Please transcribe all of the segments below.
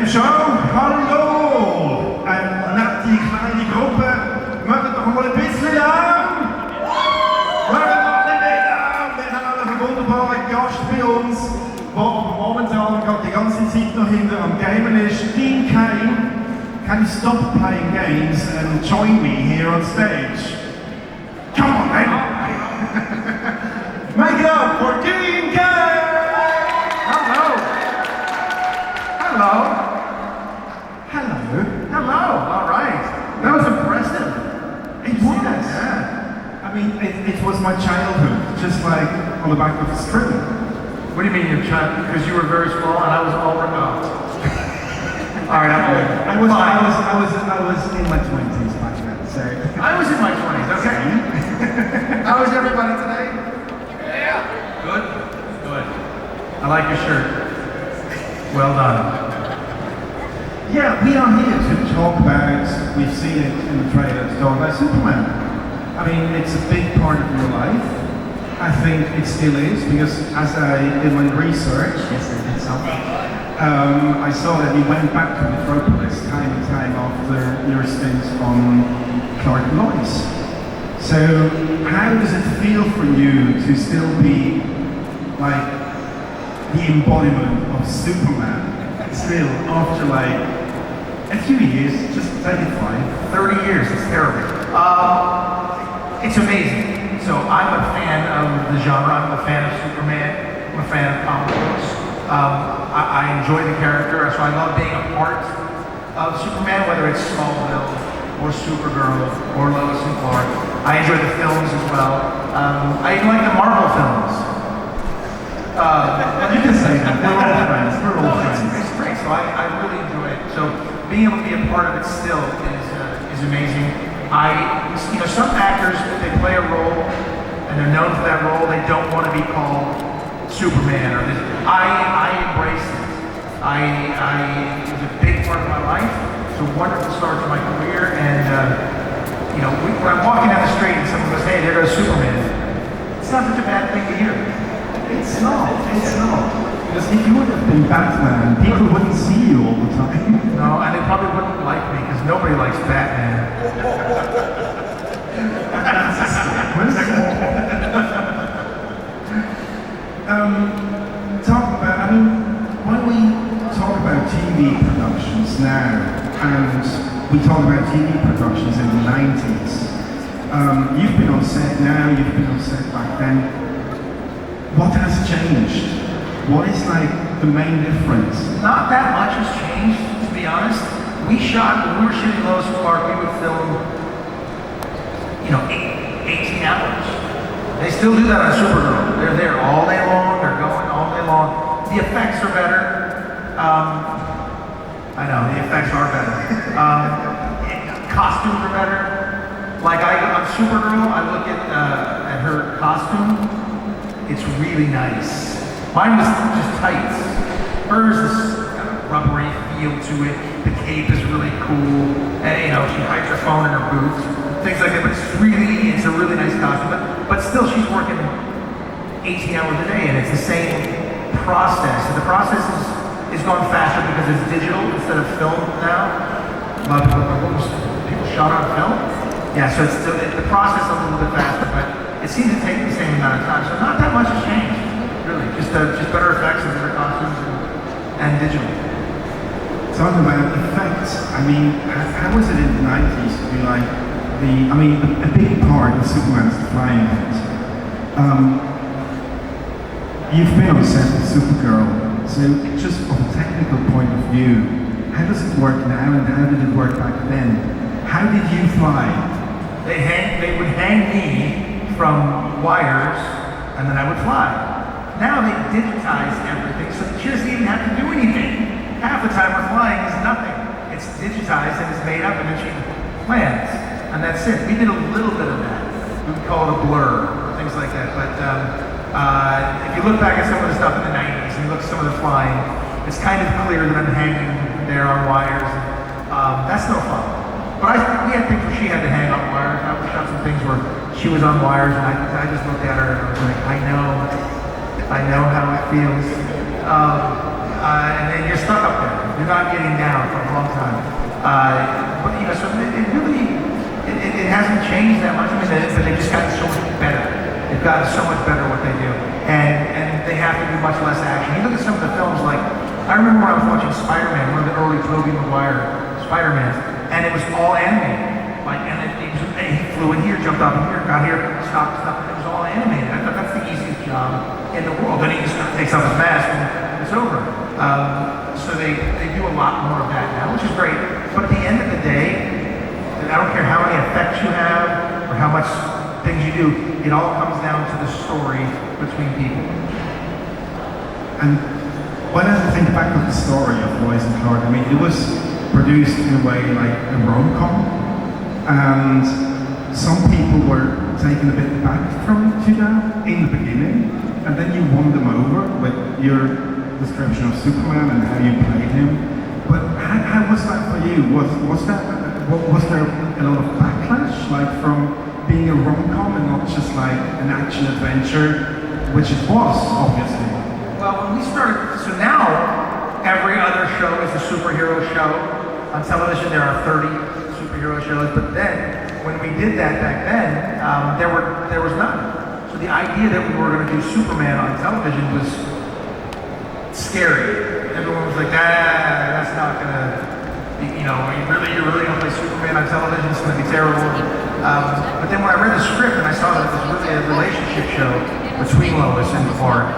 Game Show. Hallo! Nach die kleine Gruppe, machen doch mal ein bisschen Lärm! Machen doch nicht mehr Lärm! Wir haben einen wunderbaren Gast bei uns, der momentan gerade die ganze Zeit noch hinter am Gamen ist. Dean Cain. Can you stop playing games and join me here on stage? Come on, man! Make it up for Dean Cain! Hello! Hello! Hello. Hello! Alright. That was impressive. It was. Yeah. I mean, it was my childhood, just like on the back of a string. What do you mean your child? Because you were very small and I was all out. Alright, I'm good. I was in my 20s back then, so. I was in my 20s, okay. How is everybody today? Yeah. Good? Good. I like your shirt. Well done. Yeah, we are here to talk about, we've seen it in the trailer, to talk about Superman. I mean, it's a big part of your life. I think it still is, because as I did my research, yes, I did something. I saw that you went back to Metropolis time and time after your stint on Clark and Lois. So, how does it feel for you to still be like the embodiment of Superman? Still, after like a few years, just take it fine. 30 years, it's terrible. It's amazing. So I'm a fan of the genre, I'm a fan of Superman, I'm a fan of comic books. I enjoy the character, so I love being a part of Superman, whether it's Smallville, or Supergirl, or Lois and Clark. I enjoy the films as well. I even like the Marvel films. You can say that, we're all friends, we're all friends. It's great, so I really enjoy it. So being able to be a part of it still is amazing. Some actors, if they play a role, and they're known for that role, they don't want to be called Superman or this. I embrace it. It was a big part of my life. It's a wonderful start to my career, and when I'm walking down the street and someone goes, "Hey, there goes Superman," it's not such a bad thing to hear. It's not. Because if you would have been Batman, people wouldn't see you all the time. No, and they probably wouldn't like me because nobody likes Batman. When we talk about TV productions now, and we talk about TV productions in the 90s, you've been on set now, you've been on set back then. What has changed? What is like the main difference? Not that much has changed, to be honest. When we were shooting Lois and Clark, we would film, 18 hours. They still do that on Supergirl. They're there all day long, they're going all day long. The effects are better. I know, the effects are better. Costumes are better. Like on Supergirl, I look at her costume. It's really nice. Mine was just tights. Hers is kind of rubbery feel to it. The cape is really cool. And she hides her phone in her boots. Things like that. But it's a really nice costume. But still, she's working 18 hours a day, and it's the same process. So the process is going faster because it's digital instead of film now. A lot of people shot on film. Yeah, so the process is a little bit faster, but it seems to take the same amount of time. So not that much has changed, really. Just better effects and better costumes and digital. Talking about effects, how was it in the 90s to be like a big part of Superman's flying it. You've been on set with Supergirl, so just from a technical point of view, how does it work now and how did it work back then? How did you fly? They would hang me from wires and then I would fly. Now they digitize everything, so she doesn't even have to do anything. Half the time we're flying is nothing. It's digitized and it's made up and then she lands. And that's it. We did a little bit of that. We would call it a blur, things like that. But if you look back at some of the stuff in the 90s and you look at some of the flying, it's kind of clear that I'm hanging there on wires. That's no fun. But we had things where she had to hang on wires. I shot some things where she was on wires and I just looked at her and I was like, I know how it feels. and then you're stuck up there. You're not getting down for a long time. But you know, so it really, it hasn't changed that much. I mean, but they've just gotten so much better. They've gotten so much better at what they do, and they have to do much less action. You look at some of the films, like I remember when I was watching Spider-Man, one of the early Tobey Maguire Spider-Mans, and it was all animated. Like, and he flew in here, jumped up in here, got here, stopped. It was all animated. I thought that's the easiest job in the world. Then he just takes off his mask and it's over. So they do a lot more of that now, which is great. But at the end of the day, I don't care how many effects you have or how much things you do, it all comes down to the story between people. And when I think back of the story of Lois and Clark, I mean, it was produced in a way like a rom-com. And some people were taken a bit back from to that in the beginning, and then you won them over with your description of Superman and how you played him. But how was that for you? Was there a lot of backlash, like from being a rom-com and not just like an action adventure, which it was obviously? Well, when we started, so now every other show is a superhero show. On television, there are 30 superhero shows, but then when we did that back then, there was none. So the idea that we were going to do Superman on television was scary. Everyone was like, that's not going to, you know, you're really going to play Superman on television? It's going to be terrible. But then when I read the script and I saw that it was really a relationship show between Lois and Clark,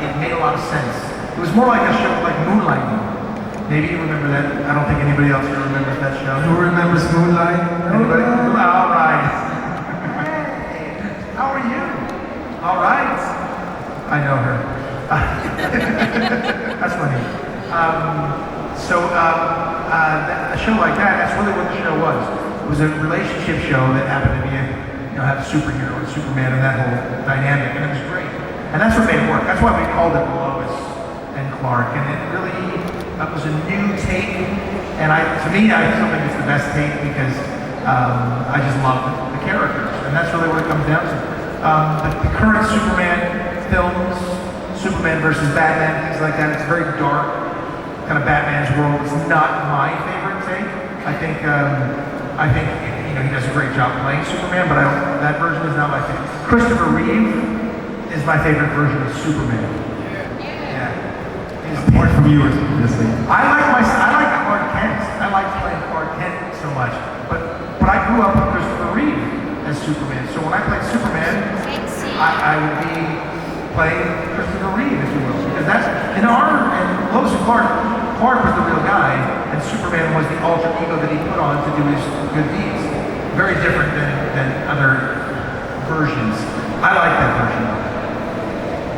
it made a lot of sense. It was more like a show like Moonlighting. Maybe you remember that. I don't think anybody else here remembers that show. Who remembers Moonlight? Anybody? All right. Hey, how are you? All right. I know her. That's funny. A show like that, that's really what the show was. It was a relationship show that happened to be, have a superhero and Superman and that whole dynamic, and it was great. And that's what made it work. That's why we called it Lois and Clark, and it really, that was a new take, and to me, I still think it's the best take because I just love the characters, and that's really what it comes down to. The current Superman films, Superman versus Batman, things like that, it's very dark, kind of Batman's world. It's not my favorite take. I think he does a great job playing Superman, but that version is not my favorite. Christopher Reeve is my favorite version of Superman. Apart from you, obviously. I like Clark Kent. I like playing Clark Kent so much. But I grew up with Christopher Reeve as Superman. So when I played Superman, I would be playing Christopher Reeve, if you will. Because that's, and Lois and Clark was the real guy, and Superman was the alter ego that he put on to do his good deeds. Very different than other versions. I like that version.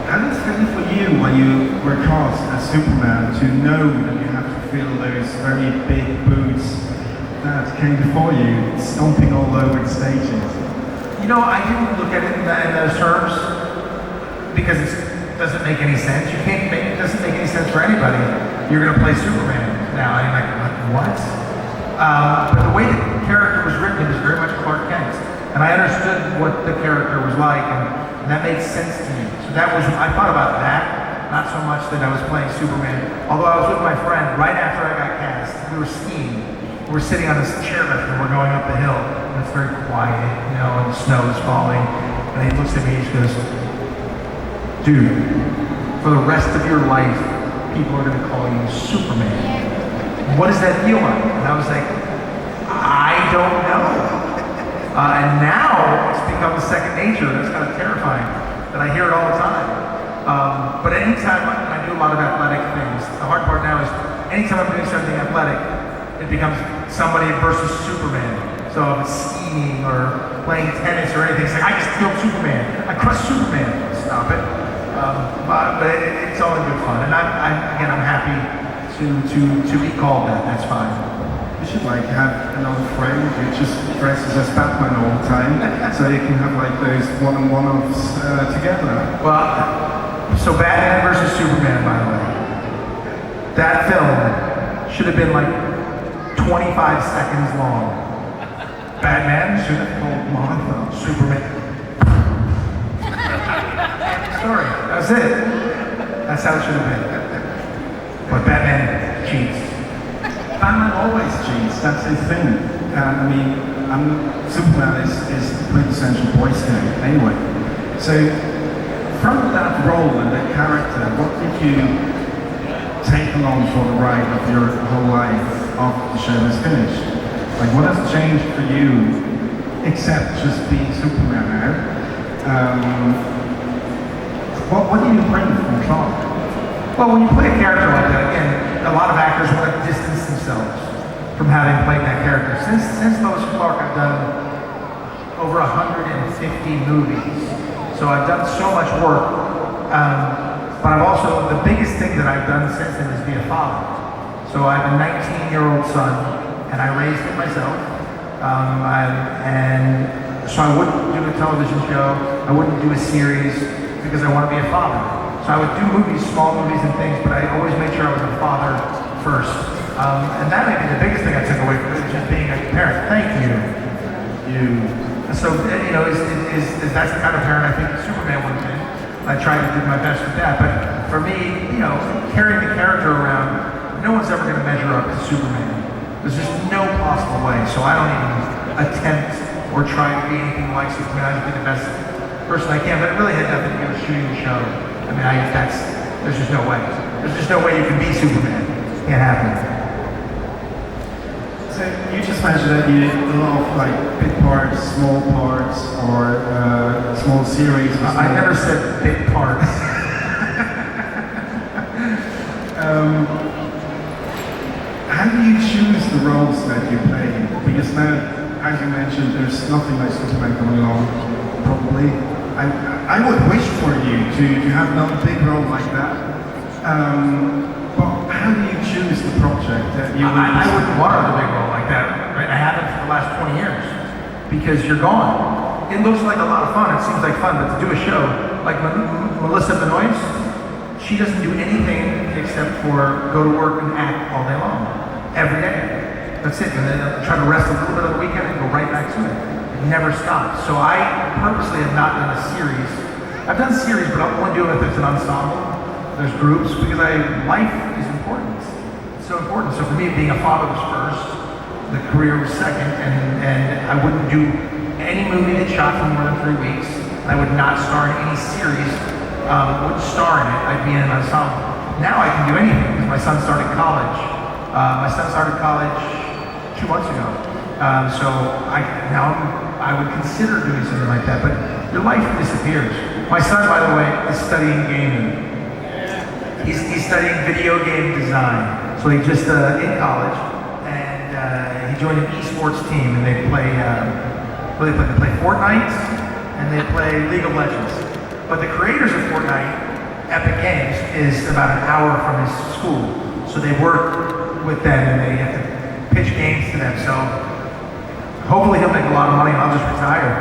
How did it feel for you when you were cast as Superman to know that you have to fill those very big boots that came before you, stomping all over the stages? You know, I didn't look at it in those terms because it doesn't make any sense. It doesn't make any sense for anybody. You're going to play Superman now. And I'm like, what? But the way the character was written, it was very much Clark Kent. And I understood what the character was like, and that made sense to me. So I thought about that, not so much that I was playing Superman. Although I was with my friend right after I got cast. We were skiing. We were sitting on this chairlift and we're going up the hill. And it's very quiet, and the snow is falling. And he looks at me and he goes, dude, for the rest of your life, people are going to call you Superman. What does that feel like? And I was like, I don't know. And now it's become second nature. It's kind of terrifying that I hear it all the time. But anytime I do a lot of athletic things, the hard part now is anytime I'm doing something athletic, it becomes somebody versus Superman. So if it's skiing or playing tennis or anything, it's like, I just killed Superman. I crushed Superman. Stop it. But it's all in good fun. And I'm happy to be called that. That's fine. You should have another friend who just dresses as Batman all the time, so you can have those one-on-one-offs together. Well, so Batman versus Superman, by the way. That film should have been 25 seconds long. Batman should have called Martha. Superman. Sorry, that's it. That's how it should have been. sheets. That's his thing. I mean, Superman is the quintessential Boy Scout anyway. So from that role and that character, what did you take along for the ride of your whole life after the show was finished? Like, what has changed for you, except just being Superman now? What do you bring from Clark? Well, when you play a character like that, again, a lot of actors want to distance themselves from having played that character. Since Lois and Clark, I've done over 150 movies. So I've done so much work. But I've also, the biggest thing that I've done since then is be a father. So I have a 19-year-old son, and I raised him myself. And so I wouldn't do a television show, I wouldn't do a series, because I want to be a father. So I would do movies, small movies and things, but I always made sure I was a father first. And that may be the biggest thing I took away from it, just being a parent. Thank you. So, you know, that's the kind of parent I think Superman would have been. I tried to do my best with that, but for me, you know, carrying the character around, no one's ever going to measure up to Superman. There's just no possible way, so I don't even attempt or try to be anything like Superman. I just be the best person I can, but it really had nothing to do with shooting the show. I mean, there's just no way. There's just no way you can be Superman. It can't happen. So you just mentioned that you did a lot of like big parts, small parts, or small series. I never said big parts. How do you choose the roles that you play? Because now, as you mentioned, there's nothing like Superman coming along, probably. I would wish for you to have another big role like that. But how do you choose the project that you I wouldn't want another big role like that. Right? I haven't for the last 20 years. Because you're gone. It looks like a lot of fun. It seems like fun, but to do a show like Melissa Benoist, she doesn't do anything except for go to work and act all day long. Every day. That's it. And then try to rest a little bit on the weekend and go right back to it. It never stops. So I purposely have not done a series. I've done series, but I'll only do it if it's an ensemble. There's groups, because life is important. It's so important. So for me, being a father was first, the career was second, and I wouldn't do any movie that shot for more than 3 weeks. I would not star in any series. Wouldn't star in it. I'd be in an ensemble. Now I can do anything, because my son started college. My son started college 2 months ago. So I would consider doing something like that, but your life disappears. My son, by the way, is studying gaming. He's studying video game design. So he just in college, and he joined an esports team, and they play Fortnite, and they play League of Legends. But the creators of Fortnite, Epic Games, is about an hour from his school. So they work with them, and they have to pitch games to them. So hopefully he'll make a lot of money, and I'll just retire.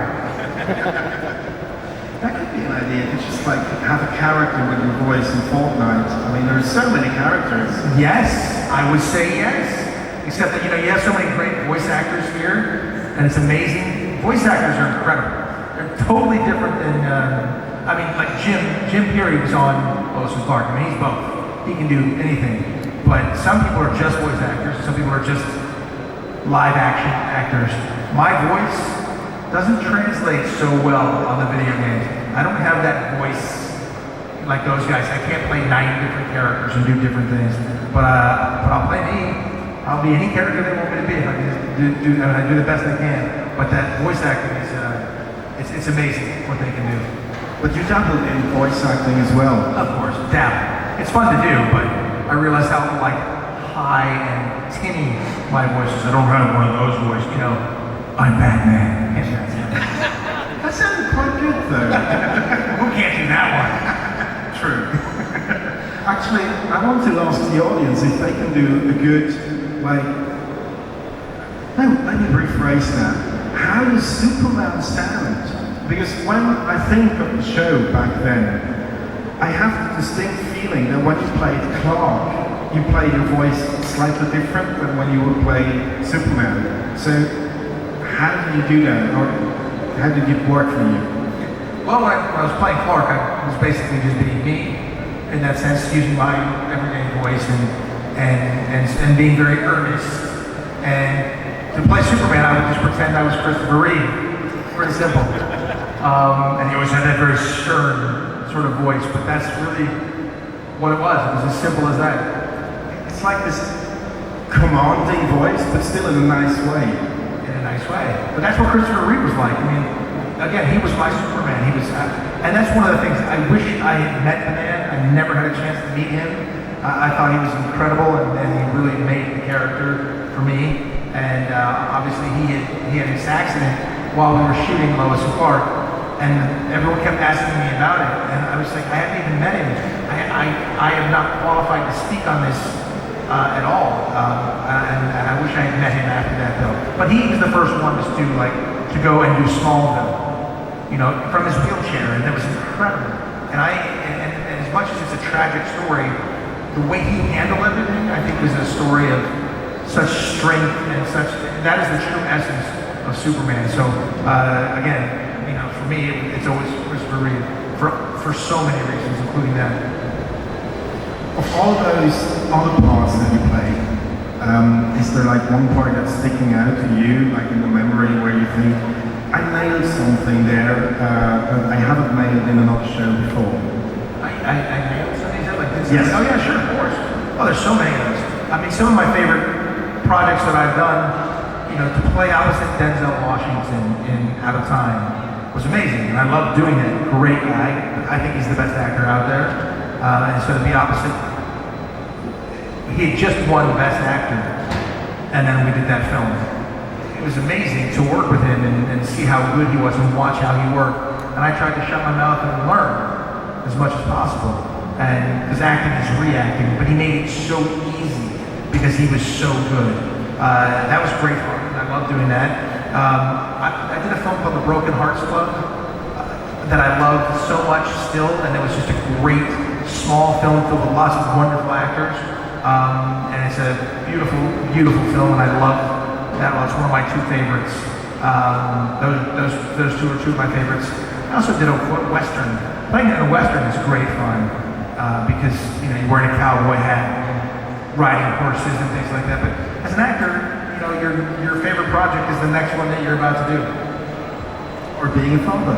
That could be an idea, to just like have a character with your voice in Fortnite. I mean, there's so many characters. Yes, I would say yes. Except that, you know, you have so many great voice actors here, and it's amazing. Voice actors are incredible. They're totally different than, I mean, like Jim Peary was on Lois and Clark. I mean, he's both. He can do anything. But some people are just voice actors, some people are just live action actors. My voice doesn't translate so well on the video games. I don't have that voice like those guys. I can't play 9 different characters and do different things. But I'll play me. I'll be any character they want me to be. I do the best I can. But that voice acting is it's amazing what they can do. But you dabbled in voice acting as well. Of course, dabble. It's fun to do, but I realized how like high and tinny my voice is. I don't have one of those voices, you know. I'm Batman. That sounded quite good though. Who can't do that one? True. Actually, I want to ask the audience if they can do a good, like, no, let me rephrase that. How does Superman sound? Because when I think of the show back then, I have the distinct feeling that when you played Clark, you played your voice slightly different than when you would play Superman. So, how did you do that, or how did it work for you? Well, when I was playing Clark, I was basically just being me, in that sense, using my everyday voice and being very earnest And to play Superman, I would just pretend I was Christopher Reeve. Pretty simple. And he always had that very stern sort of voice, but that's really what it was. It was as simple as that. It's like this commanding voice, but still in a nice way. In a nice way. But that's what Christopher Reeve was like. I mean, again, he was my Superman. He was, and that's one of the things. I wish I had met the man. I never had a chance to meet him. I thought he was incredible, and he really made the character for me. And obviously, he had this accident while we were shooting Lois and Clark, and everyone kept asking me about it. And I was like, I haven't even met him. I am not qualified to speak on this at all. And I wish I had met him after that, though. But he was the first one to go and do Smallville, you know, from his wheelchair, and that was incredible. And as much as it's a tragic story, the way he handled everything, I think, was a story of such strength and that is the true essence of Superman. So again, you know, for me, it's always Christopher Reeve for so many reasons, including that. Of all those other parts that you play, is there like one part that's sticking out to you, like in the memory where you think, I nailed something there, I haven't nailed in another show before? I nailed something like this? Yes. Oh yeah, sure, of course. Oh, there's so many of those. I mean, some of my favorite projects that I've done, you know, to play opposite Denzel Washington in Out of Time was amazing, and I love doing it. Great guy. I think he's the best actor out there. And so to be opposite, he had just won Best Actor, and then we did that film. It was amazing to work with him and see how good he was and watch how he worked. And I tried to shut my mouth and learn as much as possible. And because acting is reacting, but he made it so easy because he was so good. That was great fun. I love doing that. I did a film called The Broken Hearts Club that I loved so much still, and it was just a great small film filled with lots of wonderful actors. And it's a beautiful, beautiful film, and I love that one. It's one of my two favorites. Those two are two of my favorites. I also did a Western. Playing in a Western is great fun because, you know, you're wearing a cowboy hat, riding horses and things like that. But as an actor, you know, your favorite project is the next one that you're about to do. Or being a father.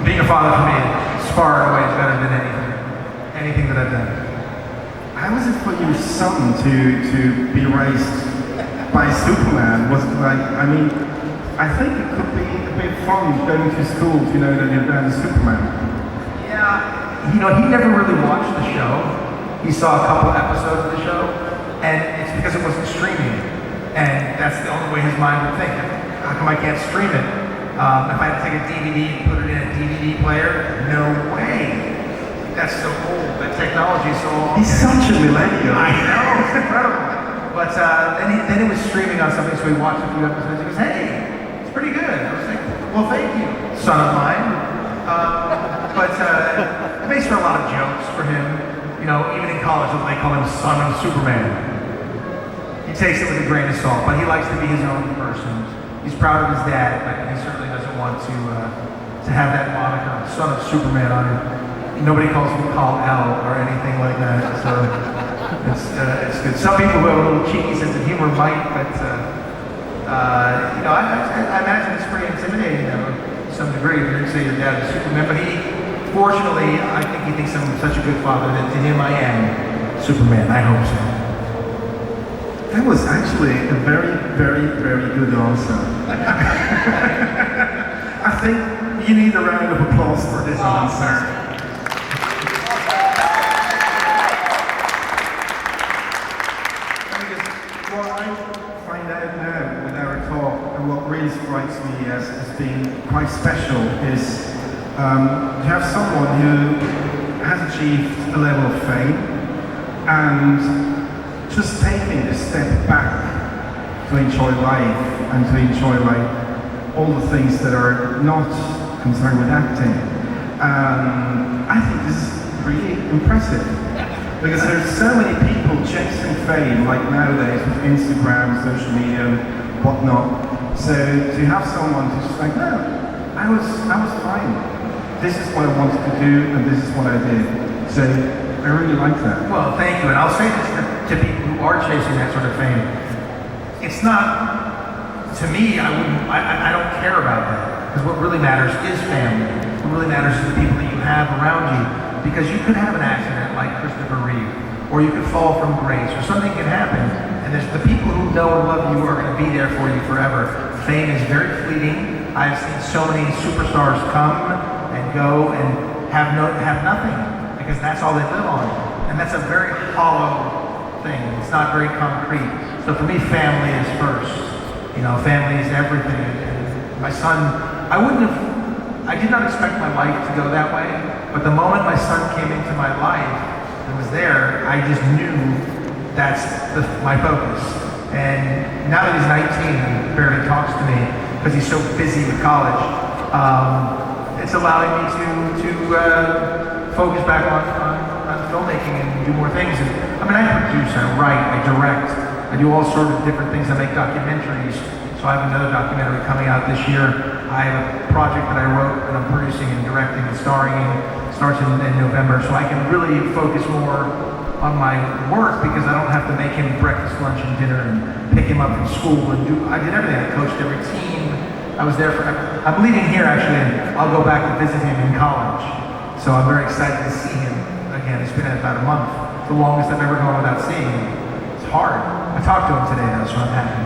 Being a father for me, far and away is better than anything that I've done. How was it for your son to be raised by Superman? Was it like, I mean, I think it could be a bit fun going to school to know that your dad is Superman. Yeah, you know, he never really watched the show. He saw a couple episodes of the show, and it's because it wasn't streaming. And that's the only way his mind would think. How come I can't stream it? If I had to take a DVD and put it in a DVD player, no way. That's so old. That technology is so old. He's such a millennial. I know, it's incredible. But then it was streaming on something, so we watched a few episodes. He goes, hey, it's pretty good. I was like, well, thank you, son of mine. But it makes for a lot of jokes for him. You know, even in college, they call him Son of Superman. He takes it with a grain of salt, but he likes to be his own person. He's proud of his dad, but he certainly doesn't want to have that moniker, Son of Superman, on him. Nobody calls him Kal-El or anything like that, so it's good. Some people who have a little cheeky sense of humor might, but you know, I imagine it's pretty intimidating, though, to some degree, if you're going to say your dad is Superman. But fortunately, I think he thinks I'm such a good father that to him I am Superman. I hope so. That was actually a very, very, very good answer. I think you need a round of applause for this answer. What I find out now with our talk, and what really strikes me as being quite special, is to have someone who has achieved a level of fame and just taking a step back to enjoy life and to enjoy like all the things that are not concerned with acting. I think this is really impressive because there's so many people chasing fame like nowadays with Instagram, social media and whatnot. So to have someone who's just like, no, I was fine. This is what I wanted to do and this is what I did. So I really like that. Well, thank you, and I'll say this to people who are chasing that sort of fame. it's not, to me, I don't care about that. Because what really matters is family. What really matters is the people that you have around you. Because you could have an accident like Christopher Reeve, or you could fall from grace, or something can happen. And there's the people who know and love you are going to be there for you forever. Fame is very fleeting. I've seen so many superstars come and go and have nothing, because that's all they live on. And that's a very hollow thing. It's not very concrete. So for me, family is first. You know, family is everything. And my son, I did not expect my life to go that way, but the moment my son came into my life and was there, I just knew that's my focus. And now that he's 19 and barely talks to me because he's so busy with college, it's allowing me to focus back on filmmaking and do more things. And I mean, I produce, I write, I direct, I do all sorts of different things. I make documentaries. So I have another documentary coming out this year. I have a project that I wrote and I'm producing and directing and starring in. Starts in November. So I can really focus more on my work because I don't have to make him breakfast, lunch, and dinner and pick him up from school and I did everything. I coached every team. I was there I'm leaving here actually, and I'll go back to visit him in college. So I'm very excited to see him again. It's been about a month. The longest I've ever gone without seeing him. It's hard. I talked to him today though, so I'm happy.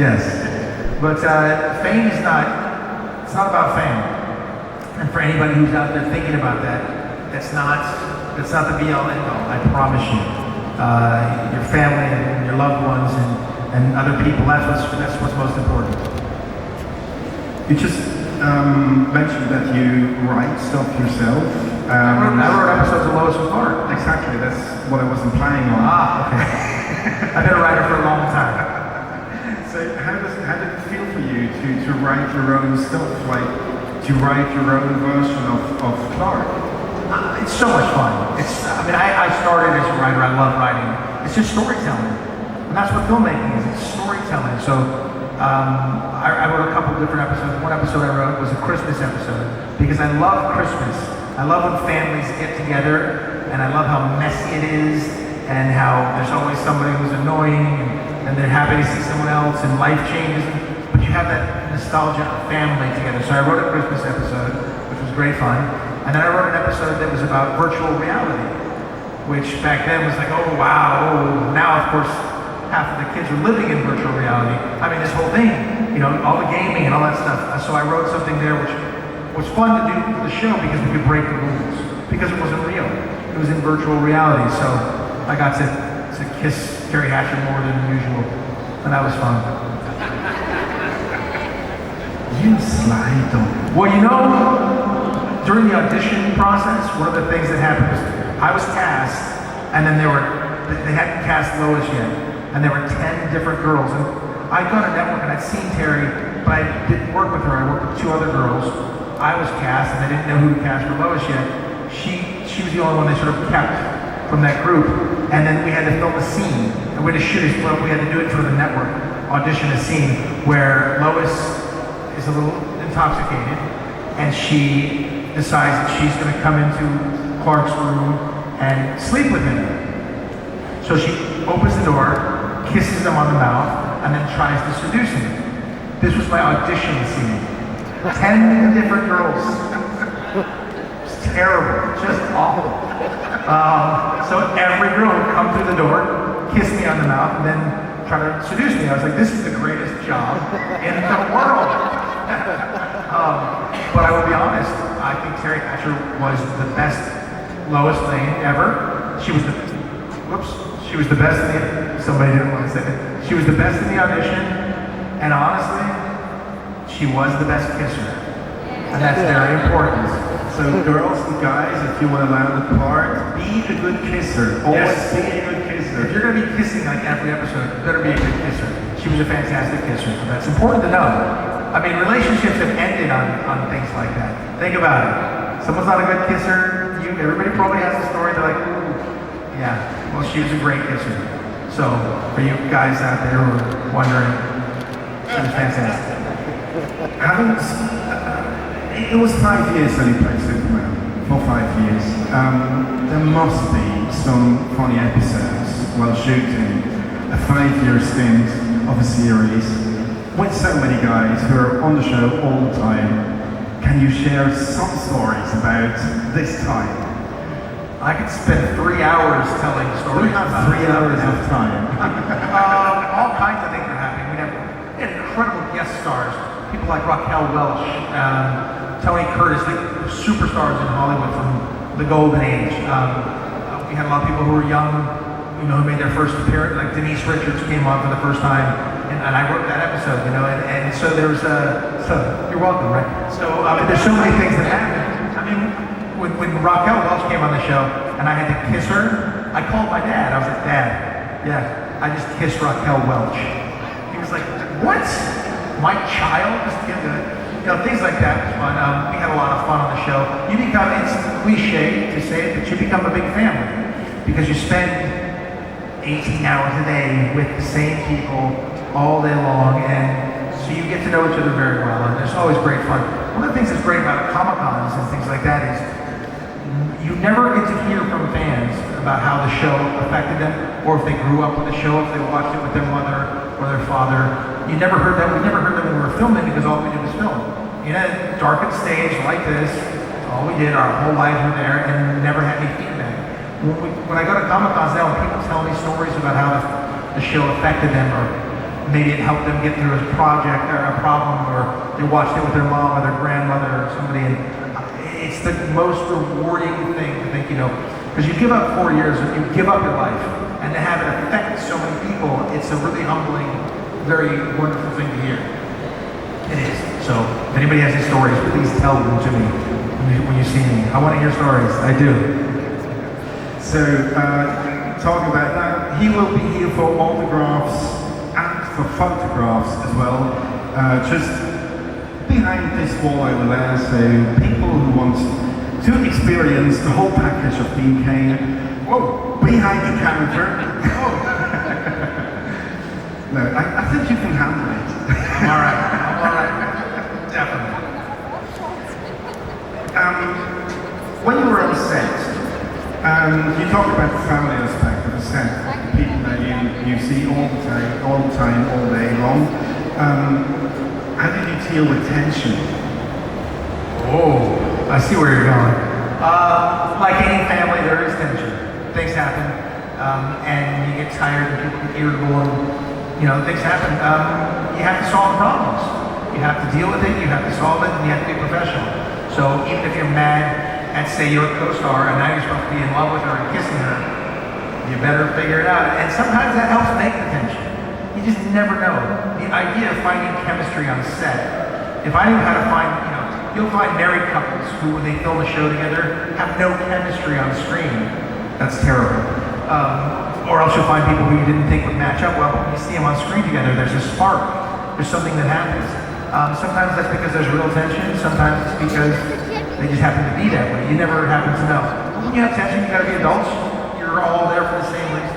Yes. But fame is it's not about fame. And for anybody who's out there thinking about that, that's not the be-all end-all, I promise you. Your family and your loved ones and other people, that's what's most important. You just mentioned that you write stuff yourself. I wrote episodes of Lois and Clark. Exactly, that's what I was implying on. Okay. I've been a writer for a long time. So how did it feel for you to write your own stuff, like to write your own version of Clark? It's so much fun. I started as a writer. I love writing. It's just storytelling, and that's what filmmaking is. It's storytelling. So I wrote a couple of different episodes. One episode I wrote was a Christmas episode because I love Christmas. I love when families get together, and I love how messy it is, and how there's always somebody who's annoying, and they're happy to see someone else, and life changes. But you have that nostalgia of family together. So I wrote a Christmas episode, which was great fun. And then I wrote an episode that was about virtual reality, which back then was like, oh wow, oh. Now of course, half of the kids are living in virtual reality. I mean, this whole thing, you know, all the gaming and all that stuff. So I wrote something there which was fun to do for the show because we could break the rules, because it wasn't real. It was in virtual reality. So I got to kiss Carrie Hatcher more than usual, and that was fun. You slide on. Well, you know, during the audition process, one of the things that happened was I was cast, and then they hadn't cast Lois yet, and there were 10 different girls. And I'd gone to network and I'd seen Terry, but I didn't work with her. I worked with 2 other girls. I was cast, and I didn't know who to cast for Lois yet. She was the only one they sort of kept from that group. And then we had to film a scene, and we had to shoot it. Well, we had to do it for the network, audition a scene where Lois is a little intoxicated, and she decides that she's going to come into Clark's room and sleep with him. So she opens the door, kisses him on the mouth, and then tries to seduce him. This was my audition scene. 10 different girls. It's terrible, just awful. So every girl would come through the door, kiss me on the mouth, and then try to seduce me. I was like, this is the greatest job in the world. But I will be honest, I think Terry Hatcher was the best Lois Lane ever. She was the best in the, somebody didn't want to say it. She was the best in the audition, and honestly, she was the best kisser. And that's very important. So girls and guys, if you want to land the part, be a good kisser. Always be a good kisser. If you're going to be kissing like every episode, you better be a good kisser. She was a fantastic kisser. So that's important to know. I mean, relationships have ended on things like that. Think about it. Someone's not a good kisser. Everybody probably has a story. They're like, ooh, yeah, well, she was a great kisser. So for you guys out there who are wondering, she was fantastic. It was 5 years that he played Superman. For 5 years. There must be some funny episodes while shooting a 5-year stint of a series with so many guys who are on the show all the time. Can you share some stories about this time? I could spend 3 hours telling stories. We have 3 hours of time. All kinds of things are happening. We have incredible guest stars, people like Raquel Welch, Tony Curtis, like superstars in Hollywood from the golden age. We had a lot of people who were young, who made their first appearance, like Denise Richards came on for the first time, and I wrote that episode, and so there's so you're welcome, right? So there's so many things that happen. I mean, when Raquel Welch came on the show, and I had to kiss her, I called my dad. I was like, Dad, yeah, I just kissed Raquel Welch. He was like, what? My child just did it? Things like that was fun. We had a lot of fun on the show. It's cliche to say it, but you become a big family because you spend 18 hours a day with the same people all day long, and so you get to know each other very well, and there's always great fun. One of the things that's great about Comic-Cons and things like that is you never get to hear from fans about how the show affected them, or if they grew up with the show, if they watched it with their mother or their father. You never heard that. We never heard that when we were filming because all we did was film. Darkened stage like this, all we did, our whole lives were there, and never had any feedback. When I go to Comic-Cons now, and people tell me stories about how the show affected them, or maybe it helped them get through a project or a problem, or they watched it with their mom or their grandmother or somebody, and it's the most rewarding thing to think, because you give up 4 years, you give up your life, and to have it affect so many people, it's a really humbling, very wonderful thing to hear. It is. So, if anybody has any stories, please tell them to me when you see me. I want to hear stories. I do. So, talking about that, he will be here for autographs and for photographs as well. Just behind this wall over there, so people who want to experience the whole package of Dean Cain. Whoa, behind the counter. No, I think you can handle it. I'm all right. Definitely. When you were on set, you talked about the family aspect of the set, the people that you see all the time, all day long. How did you deal with tension? Oh, I see where you're going. Like any family, there is tension. Things happen, and you get tired, and people get irritable, and things happen. You have to solve the problems. You have to deal with it. You have to solve it, and you have to be professional. So even if you're mad at, say, your co-star, and now you're supposed to be in love with her and kissing her, you better figure it out. And sometimes that helps make the tension. You just never know. The idea of finding chemistry on set. If I knew how to find, you'll find married couples who, when they film a show together, have no chemistry on screen. That's terrible. Or else you'll find people who you didn't think would match up well, but when you see them on screen together, there's a spark. There's something that happens. Sometimes that's because there's real tension. Sometimes it's because they just happen to be that way. You never happen to know. But when you have tension, you gotta be adults. You're all there for the same reason.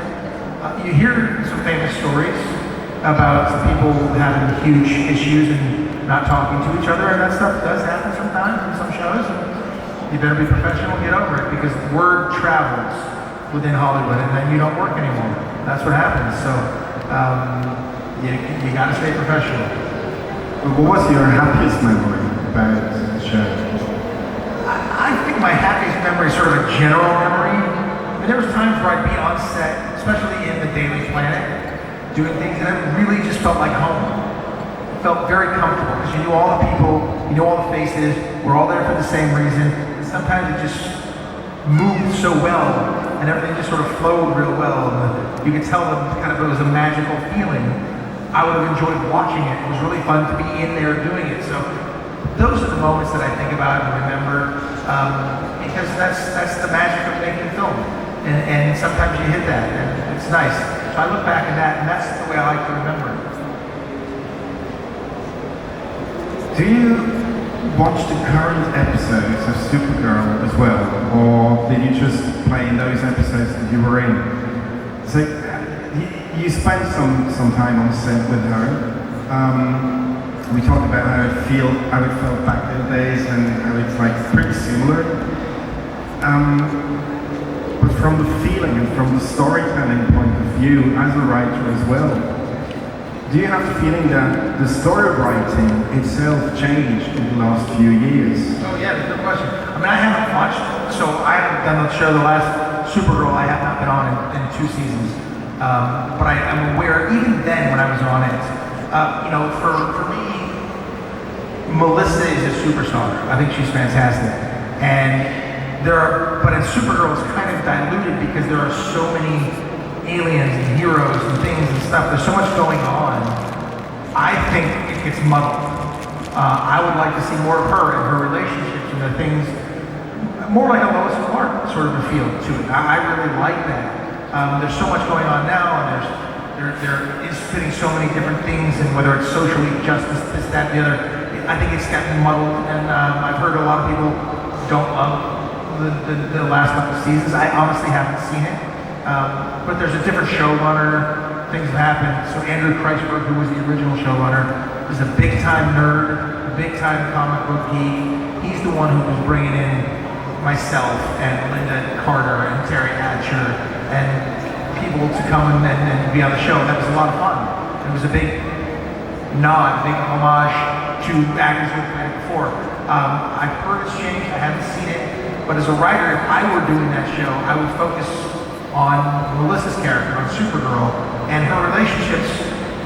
You hear some famous stories about people having huge issues and not talking to each other, and that stuff does happen sometimes in some shows. And you better be professional and get over it, because word travels within Hollywood, and then you don't work anymore. That's what happens. So you got to stay professional. What was your happiest memory about the show? I think my happiest memory is sort of a general memory. I mean, there was times where I'd be on set, especially in the Daily Planet, doing things, and it really just felt like home. It felt very comfortable because you knew all the people, you knew all the faces. We're all there for the same reason. And sometimes it just moved so well, and everything just sort of flowed real well. And you could tell that it was a magical feeling. I would have enjoyed watching it. It was really fun to be in there doing it. So those are the moments that I think about and remember, because that's the magic of making film. And sometimes you hit that, and it's nice. So I look back at that, and that's the way I like to remember it. Do you watch the current episodes of Supergirl as well, or did you just play in those episodes that you were in? So you spent some time on set with her. We talked about how it felt back in the days, and how it's pretty similar. But from the feeling and from the storytelling point of view, as a writer as well, Do you have the feeling that the story writing itself changed in the last few years? Oh yeah, that's a good question. I mean, I haven't watched, so I haven't done the show, the last Supergirl I have not been on in 2 seasons. But I'm aware, even then when I was on it, for me, Melissa is a superstar. I think she's fantastic. And but in Supergirl it's kind of diluted because there are so many aliens and heroes and things and stuff. There's so much going on. I think it gets muddled. I would like to see more of her and her relationships and the things, more like a Lois and Clark sort of a feel to it. I really like that. There's so much going on now, and there is fitting so many different things, and whether it's socially justice, this, that, the other. I think it's gotten muddled, and I've heard a lot of people don't love the last couple of seasons. I honestly haven't seen it. But there's a different showrunner, things have happened. So Andrew Kreisberg, who was the original showrunner, is a big-time nerd, a big-time comic book geek. He's the one who was bringing in myself and Linda Carter and Terry Hatcher and people to come and be on the show. That was a lot of fun. It was a big nod, big homage to actors we've played before. I've heard it's changed, I haven't seen it, but as a writer, if I were doing that show, I would focus on Melissa's character, on Supergirl, and her relationships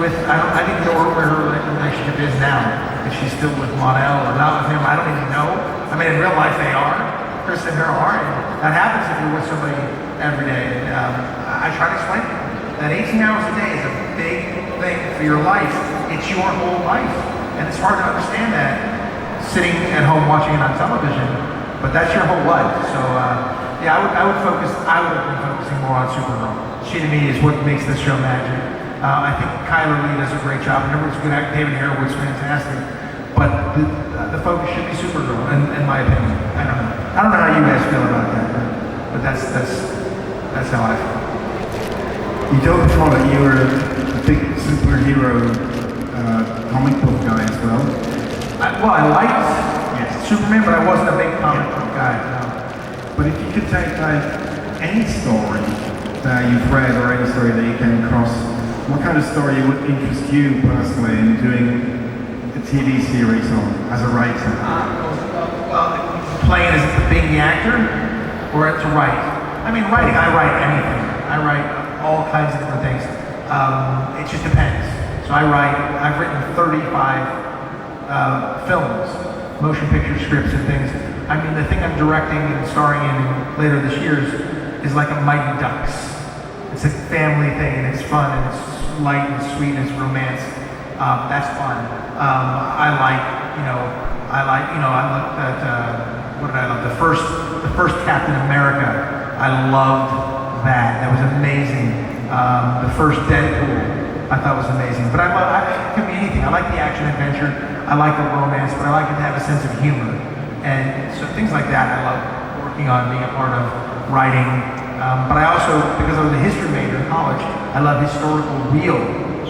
with, I didn't know where her relationship is now. If she's still with Mon-El or not with him, I don't even know. I mean, in real life they are. Chris and her are, and that happens if you're with somebody every day. And I try to explain to them that 18 hours a day is a big thing for your life. It's your whole life. And it's hard to understand that sitting at home watching it on television, but that's your whole life. So, yeah, I would be focusing more on Supergirl. She to me is what makes this show magic. I think Kyler Lee does a great job. Everyone's good at David Harewood's fantastic. But the focus should be Supergirl, in my opinion. I don't know how you guys feel about that, but that's how I feel. You told before that you were a big superhero comic book guy as well. I liked Superman, but I wasn't a big comic book guy. No. But if you could take any story that you've read or any story that you came across, what kind of story would interest you personally in doing a TV series on as a writer? Playing as being the actor or to write? I mean, writing, I write anything. I write all kinds of different things. It just depends. So I've written 35 films, motion picture scripts and things. I mean, the thing I'm directing and starring in later this year is like a Mighty Ducks. It's a family thing, and it's fun, and it's light and sweet, and it's romance. That's fun. I looked at, what did I love? The first Captain America. I loved that. That was amazing. The first Deadpool, I thought was amazing. But it could be anything. I like the action adventure. I like the romance, but I like it to have a sense of humor. And so things like that I love working on, being a part of writing. But I also, because I was a history major in college, I love historical real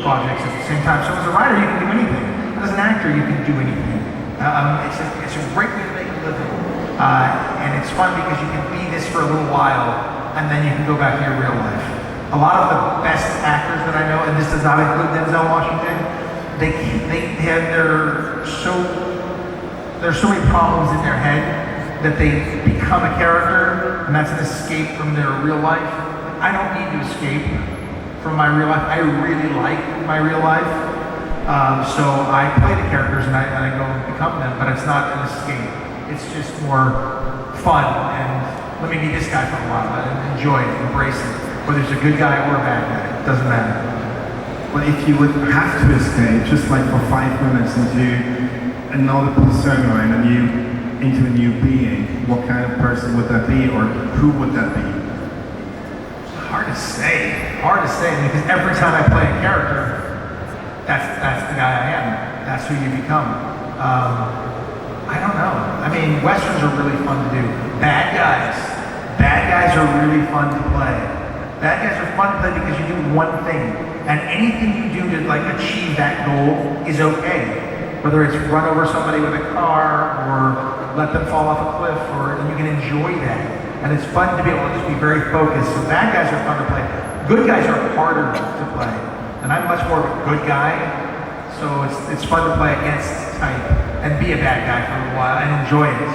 projects at the same time. So as a writer, you can do anything. As an actor, you can do anything. It's a great way to make a living. And it's fun because you can be this for a little while, and then you can go back to your real life. A lot of the best actors that I know, and this does not include Denzel Washington, there's so many problems in their head that they become a character, and that's an escape from their real life. I don't need to escape from my real life. I really like my real life. So I play the characters and I go and become them, but it's not an escape. It's just more fun, and let me be this guy for a while and enjoy it, embrace it. Whether it's a good guy or a bad guy, it doesn't matter. But if you would have to escape, just like for 5 minutes into another persona into a new being, what kind of person would that be, or who would that be? Hard to say because every time I play a character, that's the guy I am. That's who you become. I don't know. I mean, westerns are really fun to do. Bad guys are really fun to play. Bad guys are fun to play because you do one thing, and anything you do to like achieve that goal is okay. Whether it's run over somebody with a car or let them fall off a cliff, or you can enjoy that. And it's fun to be able to just be very focused. So bad guys are fun to play. Good guys are harder to play. and I'm much more of a good guy, so it's fun to play against type and be a bad guy for a while and enjoy it.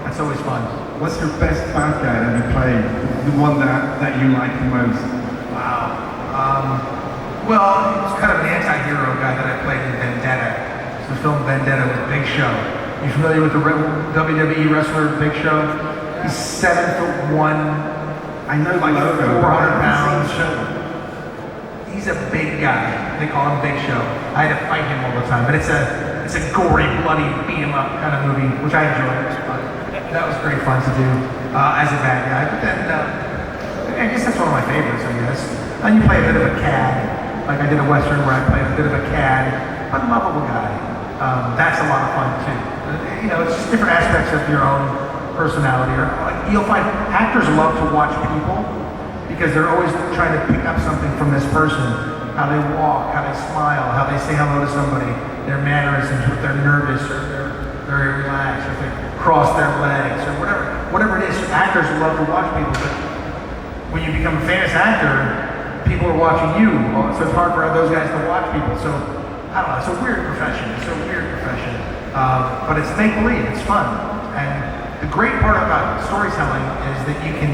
That's always fun. What's your best bad guy that you played? The one that you like the most? Wow. Well, it was kind of an anti-hero guy that I played in Vendetta. It's the film Vendetta with Big Show. You familiar with the WWE wrestler Big Show? He's 7'1". I know like the logo. 400 pounds. He's a big guy. They call him Big Show. I had to fight him all the time, but it's a gory, bloody, beat 'em up kind of movie, which I enjoyed. That was great fun to do as a bad guy. But then I guess that's one of my favorites. I guess. And you play a bit of a cad. Like I did a western where I played a bit of a cad, but lovable guy. That's a lot of fun too. You know, it's just different aspects of your own personality. Or like, you'll find actors love to watch people because they're always trying to pick up something from this person. How they walk, how they smile, how they say hello to somebody, their mannerisms, if they're nervous or they're very relaxed, or if they cross their legs or whatever it is. Actors love to watch people, but when you become a famous actor, people are watching you, so it's hard for those guys to watch people. So, I don't know, it's a weird profession. But it's make-believe, it's fun. And the great part about storytelling is that you can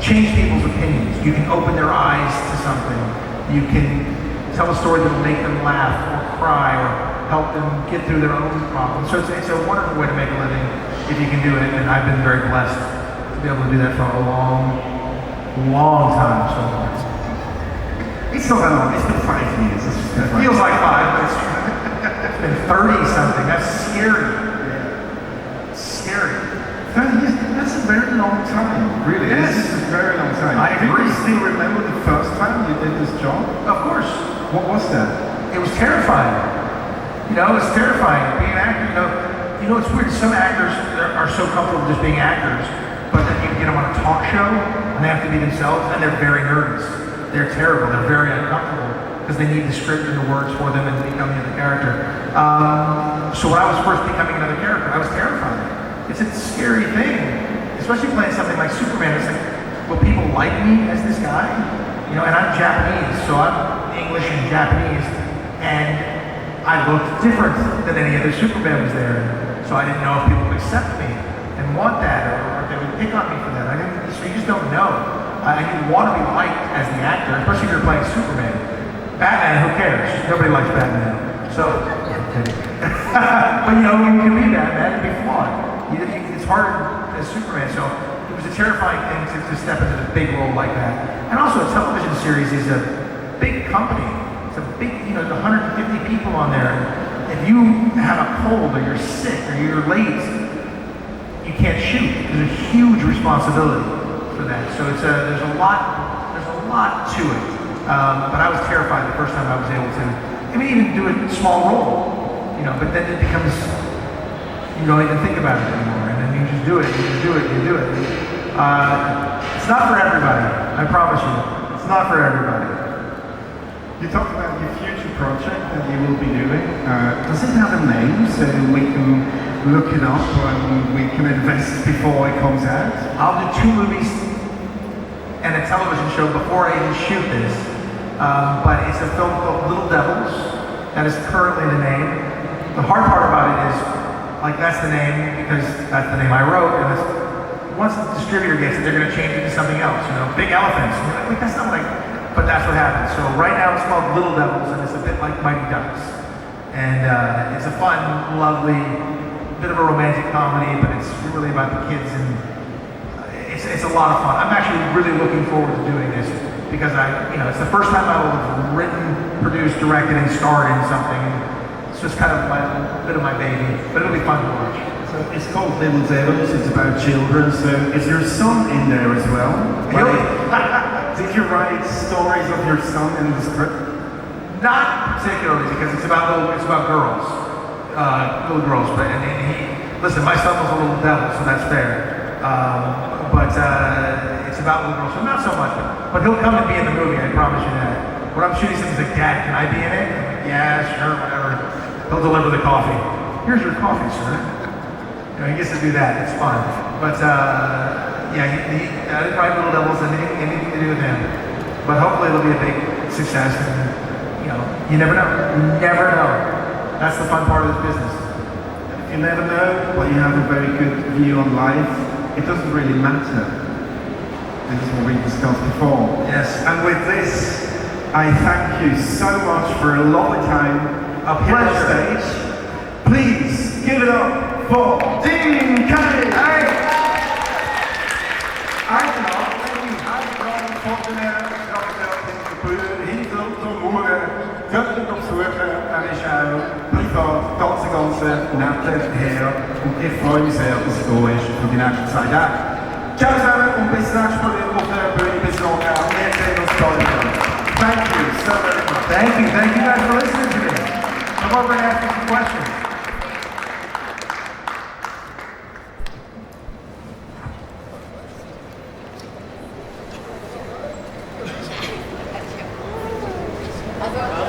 change people's opinions. You can open their eyes to something. You can tell a story that will make them laugh or cry or help them get through their own problems. So it's a wonderful way to make a living if you can do it. And I've been very blessed to be able to do that for a long time so far. It's not that long. It's been 5 years. It feels like 5, but it's been 30 something. That's scary. Yeah. It's scary. 30 years. That's a very long time. Really. Yes. This is a very long time. I agree. Do you still remember the first time you did this job? Of course. What was that? It was terrifying. You know, it was terrifying being an actor. You know, it's weird. Some actors are so comfortable just being actors, but then you get them on a talk show and they have to be themselves, and they're very nervous. They're terrible. They're very uncomfortable because they need the script and the words for them and becoming the character. So when I was first becoming another character, I was terrified. It's a scary thing, especially playing something like Superman. It's like, will people like me as this guy? You know, and I'm Japanese, so I'm English and Japanese, and I looked different than any other Superman was there. So I didn't know if people would accept me and want that, or if they would pick on me for that. So you just don't know. You want to be liked as the actor, especially if you're playing Superman. Batman, who cares? Nobody likes Batman. So, but you know, you can be Batman and be flawed. It's hard as Superman. So it was a terrifying thing to step into a big role like that. And also, a television series is a big company. It's a big, you know, 150 people on there. If you have a cold or you're sick or you're late, you can't shoot. There's a huge responsibility for that. So there's a lot to it. But I was terrified the first time I was able to, even do a small role, you know. But then it becomes, you don't even think about it anymore, and then you just do it. It's not for everybody. I promise you, it's not for everybody. You talked about your future project that you will be doing. Does it have a name so we can look it up and we can invest before it comes out? I'll do 2 movies and a television show before I even shoot this. But it's a film called Little Devils. That is currently the name. The hard part about it is, like, that's the name because that's the name I wrote, and once the distributor gets it, they're going to change it to something else. You know, Big Elephants. And you're like, wait, that's not like. But that's what happens. So right now it's called Little Devils, and it's a bit like Mighty Ducks. And it's a fun, lovely, bit of a romantic comedy, but it's really about the kids, and it's a lot of fun. I'm actually really looking forward to doing this because it's the first time I will have written, produced, directed, and starred in something. It's just kind of a bit of my baby, but it'll be fun to watch. So it's called Little Devils. It's about children. So is your son in there as well? Really? Did you write stories of your son in the script? Not particularly, because it's about girls, little girls. But listen, my son was a little devil, so that's fair. But it's about little girls, so not so much. But he'll come and be in the movie. I promise you that. When I'm shooting something, he's like, "Dad, can I be in it?" I'm like, "Yeah, sure, whatever." He'll deliver the coffee. "Here's your coffee, sir." You know, he gets to do that. It's fun. But yeah, I didn't write Little Devils and anything to do with him. But hopefully it'll be a big success, and you never know. You never know. That's the fun part of this business. You never know, but you have a very good view on life. It doesn't really matter. This is what we discussed before. Yes. And with this, I thank you so much for a lovely time up here on stage. Please give it up for Dean Cain. Hey! Ganze nette Herr und ich freue mich sehr, dass es da ist für die nächste Zeit. Ja. Ciao zusammen und bis nächstes Mal auf der Bühne. Bis nachher. Wir sehen uns bald. Thank you so very much. Thank you guys for listening to me. Come over and ask me some questions. Also